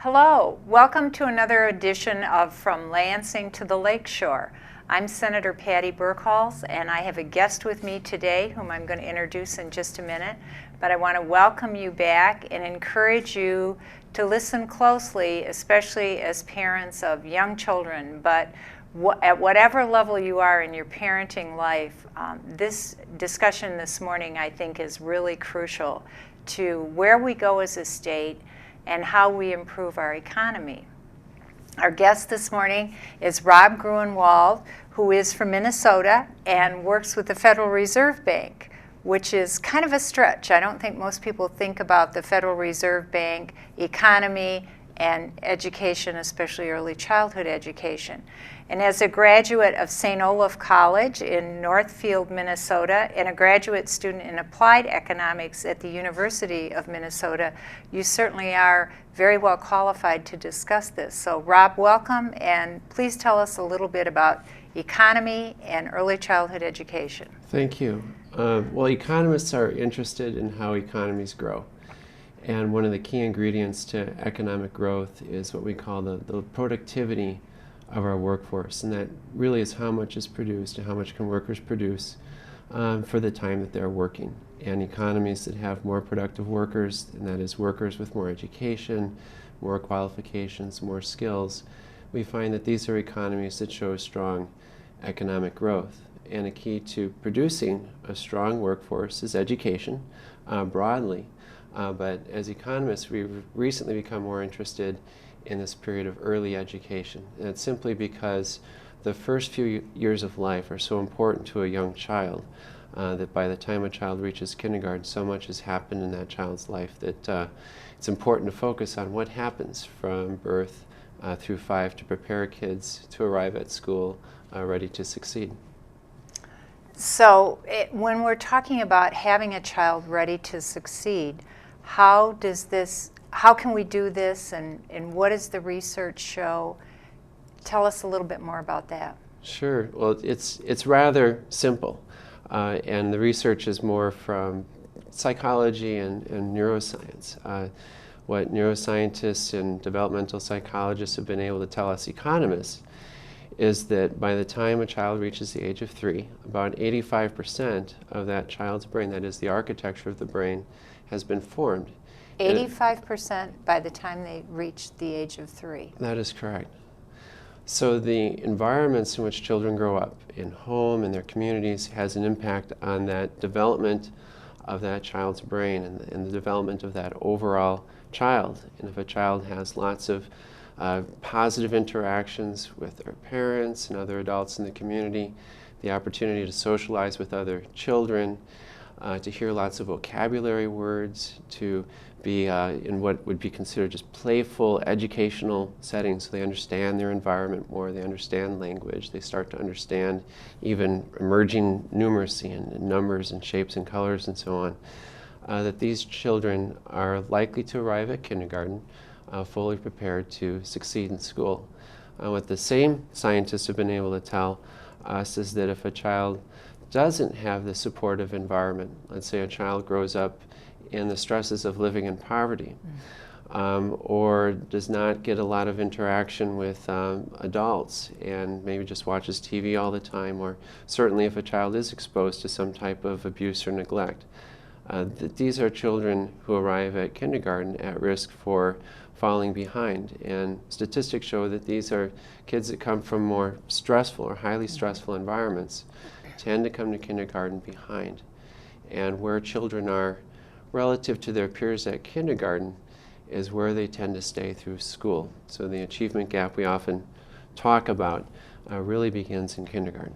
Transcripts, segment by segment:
Hello, welcome to another edition of From Lansing to the Lakeshore. I'm Senator Patty Birkholz, and I have a guest with me today whom I'm going to introduce in just a minute. But I want to welcome you back and encourage you to listen closely, especially as parents of young children. But at whatever level you are in your parenting life, this discussion this morning I think is really crucial to where we go as a state and how we improve our economy. Our guest this morning is Rob Grunewald, who is from Minnesota and works with the Federal Reserve Bank, which is kind of a stretch. I don't think most people think about the Federal Reserve Bank, economy, and education, especially early childhood education. And as a graduate of St. Olaf College in Northfield, Minnesota, and a graduate student in applied economics at the University of Minnesota, you certainly are very well qualified to discuss this. So Rob, welcome, and please tell us a little bit about economy and early childhood education. Thank you. Well, economists are interested in how economies grow. And one of the key ingredients to economic growth is what we call the productivity of our workforce. And that really is how much is produced and how much can workers produce for the time that they're working. And economies that have more productive workers, and that is workers with more education, more qualifications, more skills, we find that these are economies that show strong economic growth. And a key to producing a strong workforce is education broadly. But as economists, we've recently become more interested in this period of early education. And it's simply because the first few years of life are so important to a young child that by the time a child reaches kindergarten, so much has happened in that child's life that it's important to focus on what happens from birth through 5 to prepare kids to arrive at school ready to succeed. So when we're talking about having a child ready to succeed, how can we do this, and what does the research show? Tell us a little bit more about that. Sure. Well, it's rather simple, and the research is more from psychology and neuroscience. What neuroscientists and developmental psychologists have been able to tell us economists is that by the time a child reaches the age of 3, about 85% of that child's brain, that is the architecture of the brain, has been formed. 85% by the time they reach the age of 3. That is correct. So the environments in which children grow up, in home, in their communities, has an impact on that development of that child's brain and the development of that overall child. And if a child has lots of positive interactions with their parents and other adults in the community, the opportunity to socialize with other children, to hear lots of vocabulary words, to be in what would be considered just playful educational settings, so they understand their environment more, they understand language, they start to understand even emerging numeracy and numbers and shapes and colors and so on, that these children are likely to arrive at kindergarten fully prepared to succeed in school. What the same scientists have been able to tell us is that if a child doesn't have the supportive environment, let's say a child grows up in the stresses of living in poverty, or does not get a lot of interaction with adults and maybe just watches TV all the time, or certainly if a child is exposed to some type of abuse or neglect, these are children who arrive at kindergarten at risk for falling behind. And statistics show that these are kids that come from more stressful or highly stressful environments tend to come to kindergarten behind. And where children are relative to their peers at kindergarten is where they tend to stay through school. So the achievement gap we often talk about really begins in kindergarten.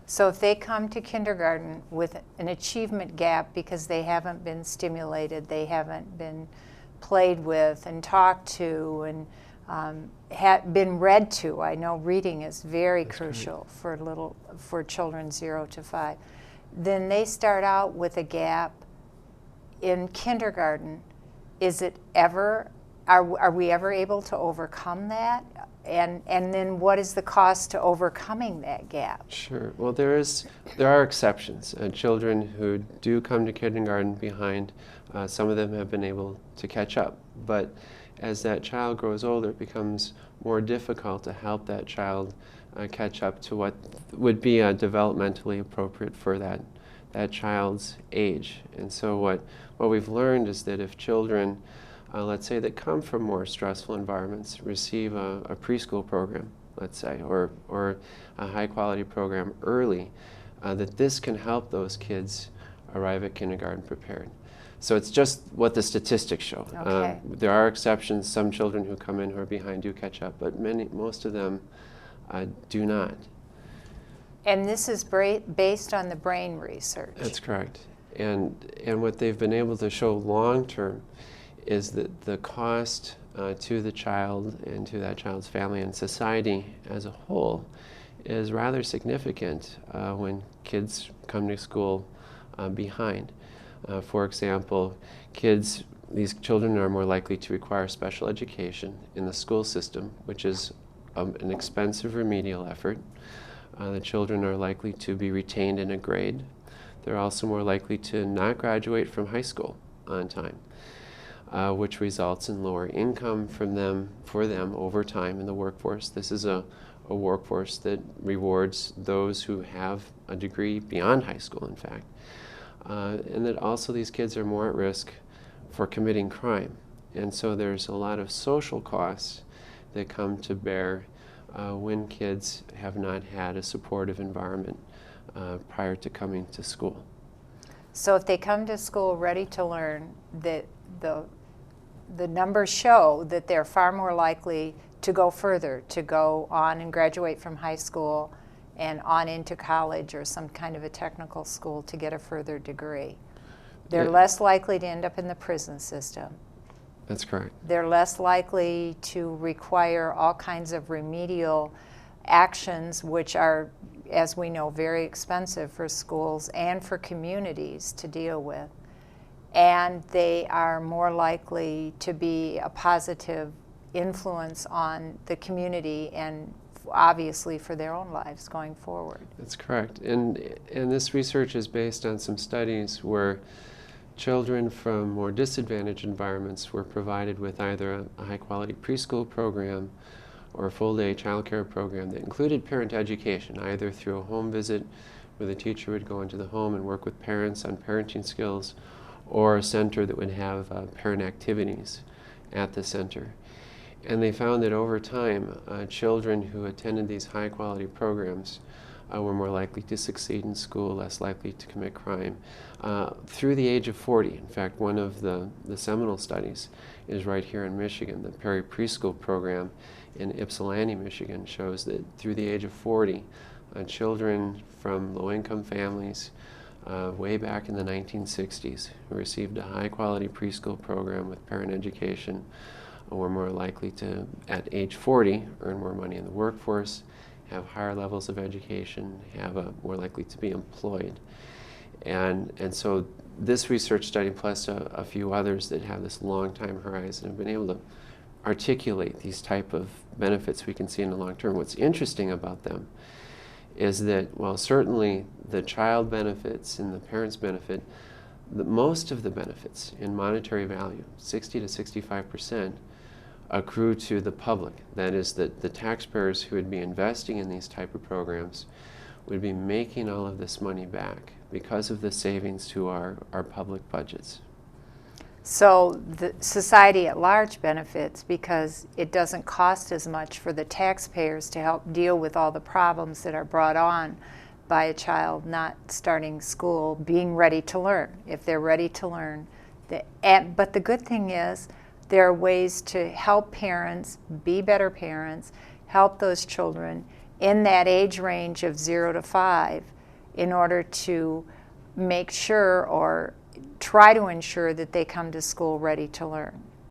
So if they come to kindergarten with an achievement gap because they haven't been stimulated, they haven't been played with and talked to and been read to. I know reading is very crucial for children 0 to 5. Then they start out with a gap in kindergarten. Are we ever able to overcome that? And then what is the cost to overcoming that gap? Sure. Well, there are exceptions. Children who do come to kindergarten behind, some of them have been able to catch up. But as that child grows older, it becomes more difficult to help that child catch up to what would be developmentally appropriate for that child's age. And so what we've learned is that if children, let's say, that come from more stressful environments, receive a preschool program, let's say, or a high-quality program early, that this can help those kids arrive at kindergarten prepared. So it's just what the statistics show. Okay. There are exceptions. Some children who come in who are behind do catch up, but most of them do not. And this is based on the brain research. That's correct. And what they've been able to show long term is that the cost to the child and to that child's family and society as a whole is rather significant when kids come to school behind. For example, these children are more likely to require special education in the school system, which is an expensive remedial effort. The children are likely to be retained in a grade. They're also more likely to not graduate from high school on time, which results in lower income for them over time in the workforce. This is a workforce that rewards those who have a degree beyond high school, in fact. And that also these kids are more at risk for committing crime. And so there's a lot of social costs that come to bear when kids have not had a supportive environment prior to coming to school. So if they come to school ready to learn, that the numbers show that they're far more likely to go further, to go on and graduate from high school and on into college or some kind of a technical school to get a further degree. They're less likely to end up in the prison system. That's correct. They're less likely to require all kinds of remedial actions, which are, as we know, very expensive for schools and for communities to deal with. And they are more likely to be a positive influence on the community and obviously for their own lives going forward. That's correct. And this research is based on some studies where children from more disadvantaged environments were provided with either a high-quality preschool program or a full-day child care program that included parent education, either through a home visit where the teacher would go into the home and work with parents on parenting skills, or a center that would have parent activities at the center. And they found that over time, children who attended these high-quality programs were more likely to succeed in school, less likely to commit crime, through the age of 40. In fact, one of the seminal studies is right here in Michigan. The Perry Preschool program in Ypsilanti, Michigan, shows that through the age of 40, children from low-income families way back in the 1960s who received a high-quality preschool program with parent education were more likely to, at age 40, earn more money in the workforce, have higher levels of education, more likely to be employed. And so this research study, plus a few others that have this long time horizon, have been able to articulate these type of benefits we can see in the long term. What's interesting about them is that, while certainly the child benefits and the parents benefit, most of the benefits in monetary value, 60 to 65%, accrue to the public. That is, that the taxpayers who would be investing in these type of programs would be making all of this money back because of the savings to our public budgets. So the society at large benefits because it doesn't cost as much for the taxpayers to help deal with all the problems that are brought on by a child not starting school, being ready to learn. If they're ready to learn. But the good thing is there are ways to help parents be better parents, help those children in that age range of 0 to 5 in order to make sure or try to ensure that they come to school ready to learn.